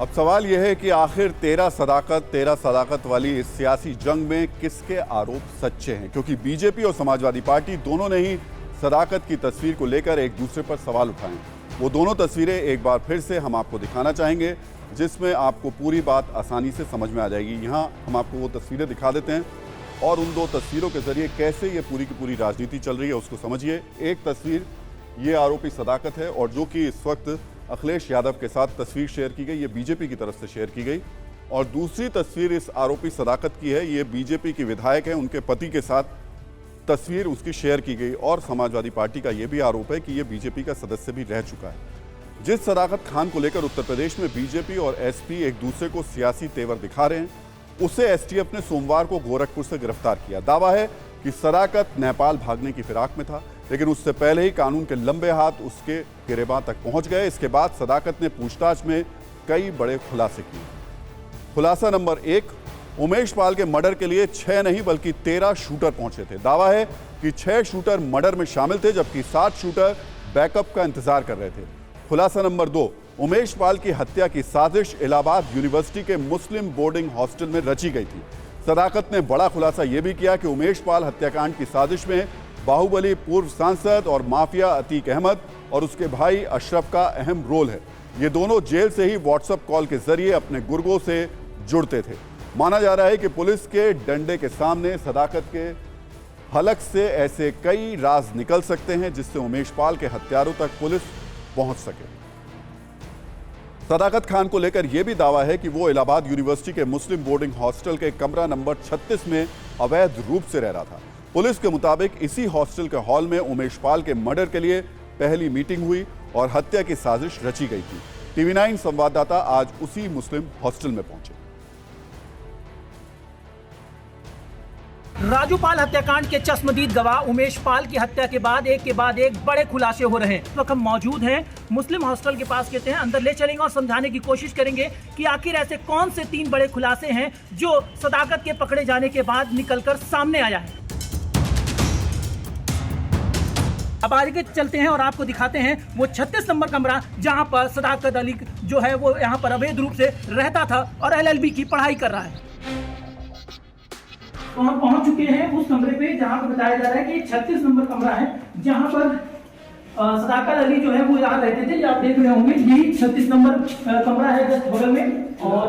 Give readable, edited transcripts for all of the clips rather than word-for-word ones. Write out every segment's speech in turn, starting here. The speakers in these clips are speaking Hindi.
अब सवाल यह है कि आखिर तेरा सदाकत वाली इस सियासी जंग में किसके आरोप सच्चे हैं, क्योंकि बीजेपी और समाजवादी पार्टी दोनों ने ही सदाकत की तस्वीर को लेकर एक दूसरे पर सवाल उठाए। वो दोनों तस्वीरें एक बार फिर से हम आपको दिखाना चाहेंगे, जिसमें आपको पूरी बात आसानी से समझ में आ जाएगी। यहाँ हम आपको वो तस्वीरें दिखा देते हैं और उन दो तस्वीरों के जरिए कैसे ये पूरी की पूरी राजनीति चल रही है उसको समझिए। एक तस्वीर ये आरोपी सदाकत है और जो कि इस वक्त अखिलेश यादव के साथ तस्वीर शेयर की गई, ये बीजेपी की तरफ से शेयर की गई। और दूसरी तस्वीर इस आरोपी सदाकत की है, ये बीजेपी की विधायक है, उनके पति के साथ तस्वीर उसकी शेयर की गई। और समाजवादी पार्टी का ये भी आरोप है कि ये बीजेपी का सदस्य भी रह चुका है। जिस सदाकत खान को लेकर उत्तर प्रदेश में बीजेपी और एसपी एक दूसरे को सियासी तेवर दिखा रहे हैं, उसे एसटीएफ ने सोमवार को गोरखपुर से गिरफ्तार किया। दावा है कि सदाकत नेपाल भागने की फिराक में था, लेकिन उससे पहले ही कानून के लंबे हाथ उसके गिरेबां तक पहुंच गए। इसके बाद सदाकत ने पूछताछ में कई बड़े खुलासे किए। खुलासा नंबर 1, उमेश पाल के मर्डर के लिए 6 नहीं बल्कि 13 शूटर पहुंचे थे। दावा है कि 6 शूटर मर्डर में शामिल थे, जबकि 7 शूटर बैकअप का इंतजार कर रहे थे। खुलासा नंबर 2, उमेश पाल की हत्या की साजिश इलाहाबाद यूनिवर्सिटी के मुस्लिम बोर्डिंग हॉस्टल में रची गई थी। सदाकत ने बड़ा खुलासा यह भी किया कि उमेश पाल हत्याकांड की साजिश में बाहुबली पूर्व सांसद और माफिया अतीक अहमद और उसके भाई अशरफ का अहम रोल है। ये दोनों जेल से ही व्हाट्सएप कॉल के जरिए अपने गुर्गों से जुड़ते थे। माना जा रहा है कि पुलिस के डंडे के सामने सदाकत के हलक से ऐसे कई राज निकल सकते हैं जिससे उमेश पाल के हत्यारों तक पुलिस पहुंच सके। सदाकत खान को लेकर यह भी दावा है कि वो इलाहाबाद यूनिवर्सिटी के मुस्लिम बोर्डिंग हॉस्टल के कमरा नंबर 36 में अवैध रूप से रह रहा था। पुलिस के मुताबिक इसी हॉस्टल के हॉल में उमेश पाल के मर्डर के लिए पहली मीटिंग हुई और हत्या की साजिश रची गई थी। टीवी 9 संवाददाता आज उसी मुस्लिम हॉस्टल में पहुंचे। राजूपाल हत्याकांड के चश्मदीद गवाह उमेश पाल की हत्या के बाद एक बड़े खुलासे हो रहे हैं। इस वक्त हम मौजूद हैं मुस्लिम हॉस्टल के पास, कहते हैं अंदर ले चलेंगे और समझाने की कोशिश करेंगे कि आखिर ऐसे कौन से 3 बड़े खुलासे हैं जो सदाकत के पकड़े जाने के बाद निकलकर सामने आया है। अब आगे चलते हैं और आपको दिखाते हैं वो 36 नंबर कमरा जहां पर सदाकत अली जो है वो यहां पर अवैध रूप से रहता था और LLB की पढ़ाई कर रहा है। तो हम पहुंच चुके हैं उस कमरे पे जहां पर बताया जा रहा है कि 36 नंबर कमरा है जहां पर सदाकत अली जो है वो यहाँ रहते थे। आप देख रहे होंगे यही 36 नंबर कमरा है जस्ट बगल में। और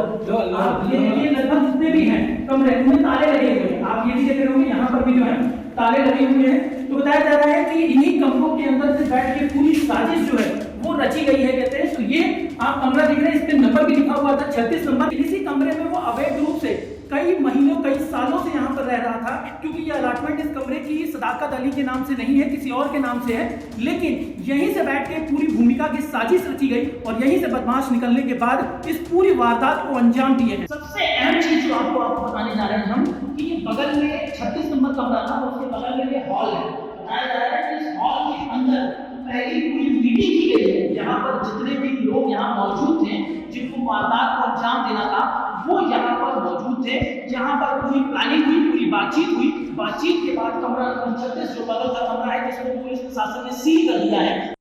ये लगभग जितने भी हैं कमरे उनमें ताले लगे हुए हैं। आप ये भी देख रहे होंगे यहाँ पर भी जो है ताले लगे हुए हैं। तो बताया जा रहा है कि इन्हीं कमरों के अंदर से बैठ के पूरी साजिश जो है वो रची गई है, कहते हैं। तो ये आप कमरा देख रहे हैं, इस पे नंबर भी लिखा हुआ था 36 नंबर। इसी कमरे में वो अवैध रूप से कई महीनों कई सालों से यहाँ पर रह रहा था, क्योंकि ये अलॉटमेंट इस कमरे की सदाकत अली के नाम से नहीं है, किसी और के नाम से है। लेकिन यहीं से बैठ के पूरी भूमिका की साजिश रची गई और यहीं से बदमाश निकलने के बाद इस पूरी वारदात को अंजाम दिए हैं। सबसे अहम चीज जो आपको बताने जा रहे हैं हम कि ये बगल में 36 नंबर कमरा था, उसके बगल में ये हॉल है। बताया जा रहा है कि इस हॉल के अंदर पहली पूरी मीटिंग की गई है, यहाँ पर जितने भी लोग यहाँ मौजूद थे जिनको वारदात को अंजाम देना था वो यहाँ पर मौजूद थे। यहाँ पर पूरी प्लानिंग हुई, पूरी बातचीत हुई। बातचीत के बाद कमरा नंबर 36 जो बगल का कमरा है जिसको पुलिस प्रशासन ने सील कर दिया है,